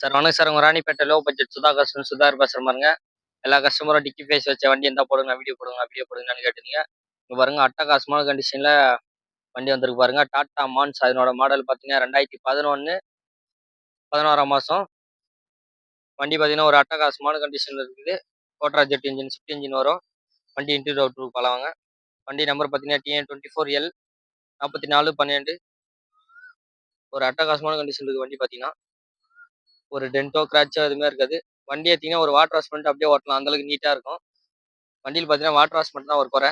Sir வணக்கம் sir. உங்க Ranipet low budget Sudha customer Sudhakar பேசுறேன் பாருங்க. எல்லா கஸ்டமரும் டிக்கி ஃபேஸ் வச்ச வண்டி இருந்தா போடுங்க, வீடியோ போடுங்க, வீடியோ போடுங்கன்னு கேட்டிருந்தீங்க. இங்க பாருங்க அட்டகாசமான கண்டிஷன்ல வண்டி வந்திருக்கு பாருங்க. டாடா மான்ஸ் அதனோட மாடல் பார்த்தீங்கன்னா 2011 11ஆம் மாசம். வண்டி பார்த்தீங்கன்னா ஒரு அட்டகாசமான கண்டிஷன்ல இருக்குது. கோட்ரா ஜெட் இன்ஜின், ஸ்விஃப்ட் இன்ஜின் வரும். வண்டி இன்டீரியர் அவுட்லுக் பார்க்கலாங்க. வண்டி நம்பர் பார்த்தீங்கன்னா TN24L 4412. ஒரு அட்டகாசமான கண்டிஷன் இருக்கு வண்டி பார்த்தீங்கன்னா. ஒரு டென்ட்டோ, கிராச்சோ எதுவுமே இருக்காது. வண்டி எடுத்தீங்கன்னா ஒரு வாட்டர் வாஷ் பண்ணிட்டு அப்படியே ஓட்டலாம். அந்த அளவுக்கு நீட்டா இருக்கும். வண்டியில பார்த்தீங்கன்னா வாட்டர் வாஷ் மட்டும் தான் ஒரு குறை.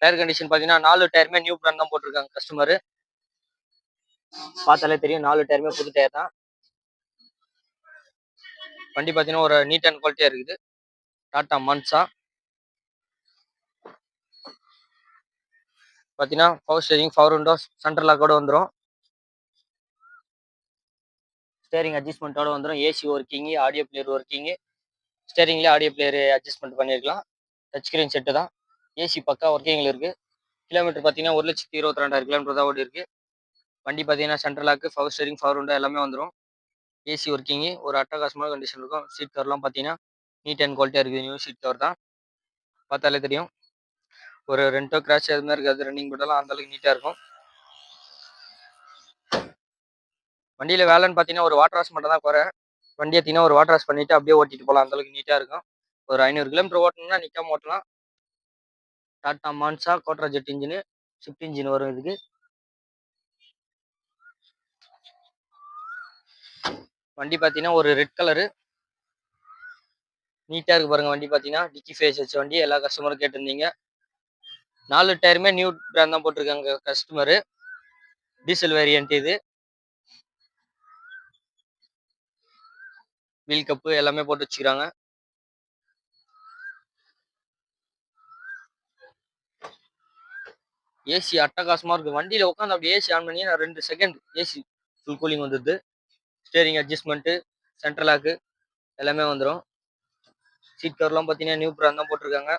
டயர் கண்டிஷன் பார்த்தீங்கன்னா 4 டயருமே நியூ பிராண்ட் தான் போட்டிருக்காங்க கஸ்டமரு. பார்த்தாலே தெரியும் 4 டயருமே புது டயர் தான். வண்டி பார்த்தீங்கன்னா ஒரு நீட் அண்ட் குவாலிட்டியா இருக்குது. டாடா மான்சா பார்த்தீங்கன்னா power steering, power windows, central லாக்கோட வந்துடும். ஸ்டேரிங் அட்ஜஸ்ட்மெண்ட்டோட வந்துடும். AC working, audio player working. ஸ்டேரிங்லேயே ஆடியோ பிளேயர் அட்ஜஸ்ட்மெண்ட் பண்ணியிருக்கலாம். டச் ஸ்க்ரீன் செட்டு தான். ஏசி பக்கா ஒர்க்கிங்கில் இருக்குது. கிலோமீட்டர் பார்த்தீங்கன்னா 1,22,000 கிலோமீட்டர் தான் ஓடி இருக்கு. வண்டி பார்த்தீங்கன்னா central lock, power steering, power window எல்லாமே வந்துடும். ஏசி ஒர்க்கிங்கு ஒரு அட்டகாசமான கண்டிஷன் இருக்கும். சீட் கவர்லாம் பார்த்தீங்கன்னா நீட் அண்ட் குவாலிட்டியாக இருக்குது. நியூ சீட் கவர் தான். பார்த்தாலே தெரியும். ஒரு ரெண்டோ கிராஷ் எதுவுமே இருக்காது. ரன்னிங் போட்டெல்லாம் அந்தளவுக்கு நீட்டாக இருக்கும். வண்டியில் வேலைன்னு பார்த்தீங்கன்னா ஒரு வாட்டர் வாஷ் மட்டும் தான் குறை. வண்டி எடுத்தீங்கன்னா ஒரு வாட்டர் வாஷ் பண்ணிவிட்டு அப்படியே ஓட்டிட்டு போகலாம். அந்தளவுக்கு நீட்டாக இருக்கும். ஒரு 500 கிலோமீட்டர் ஓட்டணும்னா நிற்காம ஓட்டலாம். Tata Manza Quadrajet engine, Swift engine வரும் இதுக்கு. வண்டி பார்த்தீங்கன்னா ஒரு ரெட் கலரு நீட்டாக இருக்கு பாருங்க. வண்டி பார்த்தீங்கன்னா டிக்கி ஃபேஸ் வச்ச வண்டி. எல்லா கஸ்டமரும் கேட்டிருந்தீங்க. 4 டயருமே நியூ பிராண்ட் தான் போட்டிருக்காங்க கஸ்டமரு. டீசல் வேரியன்ட் இது. வீல் கப்பு எல்லாமே போட்டு வச்சுக்கிறாங்க. ஏசி அட்டகாசமா இருக்கு. வண்டியில உட்காந்து அப்படியே ஏசி ஆன் பண்ணி 2 செகண்ட் ஏசி ஃபுல் கூலிங் வந்துடுது. ஸ்டேரிங் அட்ஜஸ்ட்மெண்ட்டு, சென்ட்ரல் லாக்கு எல்லாமே வந்துடும். சீட் கவர்லாம் பார்த்தீங்கன்னா நியூ பிராண்ட் தான் போட்டிருக்காங்க.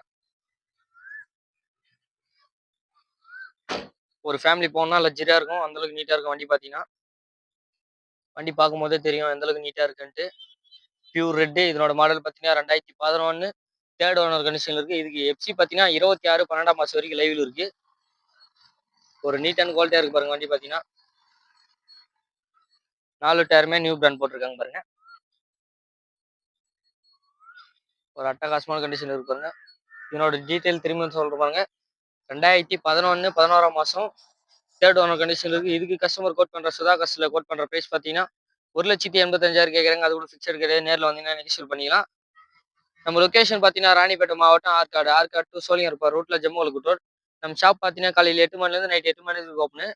ஒரு ஃபேமிலி போகணும்னா லக்ஸரியா இருக்கும். அந்தளவுக்கு நீட்டாக இருக்கும் வண்டி பார்த்தீங்கன்னா. வண்டி பார்க்கும்போதே தெரியும் எந்தளவுக்கு நீட்டாக இருக்குன்ட்டு. Pure red. இதனோட மாடல் பார்த்தீங்கன்னா 2011 தேர்ட் ஓனர் கண்டிஷனில் இருக்குது. இதுக்கு எஃப்சி பார்த்தீங்கன்னா 26 12ஆம் மாதம் வரைக்கும் லைவில் இருக்குது. ஒரு நீட் அண்ட் குவாலிட்டியாக இருக்குது பாருங்க வண்டி பார்த்தீங்கன்னா. 4 டயருமே நியூ பிராண்ட் போட்டிருக்காங்க பாருங்க. ஒரு அட்டகாசமான கண்டிஷன் இருக்கு பாருங்க. இதனோட டீட்டெயில் திரும்பி சொல்ற பாருங்க. 2011 11ஆம் மாதம் தேர்ட் ஓனர் கண்டிஷன் இருக்குது. இதுக்கு கஸ்டமர் கோட் பண்ணுற சுதா கஸ்டில் கோட் பண்ணுற ப்ரைஸ் பார்த்தீங்கன்னா 1,85,000 கேட்குறாங்க. அது கூட ஃபிக்ஸட் கிடையாது. நேரில் வந்தீங்கன்னா நெகோஷியேட் பண்ணிக்கலாம். நம்ம லொக்கேஷன் பார்த்தீங்கன்னா ராணிப்பேட்டை மாவட்டம் ஆற்காடு டு சோழிங்கநல்லூர் ரோட்டில் ஜம்முவலகுட் ரோட். நம்ம ஷாப் பார்த்தீங்கன்னா காலையில் 8 மணிலேருந்து நைட் 8 மணி வரைக்கும் ஓப்பனு.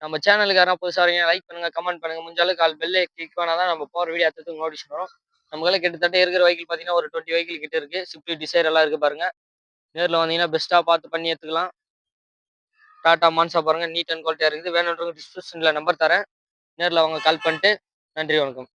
நம்ம சேனலுக்கு யாராவது புதுசாக வரீங்க லைக் பண்ணுங்க, கமெண்ட் பண்ணுங்க. முடிஞ்ச அளவுக்கு கால் பெல்லை கிளிக் பண்ணால் தான் நம்ம போகிற வீடியோ அடுத்தது நோட்டிஃபிகேஷன் வரும். நம்மளால கிட்டத்தட்ட இருக்கிற வெஹிக்கிள் பார்த்தீங்கன்னா ஒரு 20 வெஹிக்கிள் கிட்ட இருக்குது. ஸ்விஃப்ட் டிசைர் எல்லாம் இருக்குது பாருங்க. நேரில் வந்தீங்கன்னா பெஸ்ட்டாக பார்த்து பண்ணி எடுத்துக்கலாம். டாடா மான்சா பாருங்க நீட் அண்ட் குவாலிட்டியாக இருக்குது. வேணுன்றவங்க டிஸ்கிரிப்ஷனில் நம்பர் தரேன். நேரில் அவங்க கால் பண்ணிட்டு. நன்றி, வணக்கம்.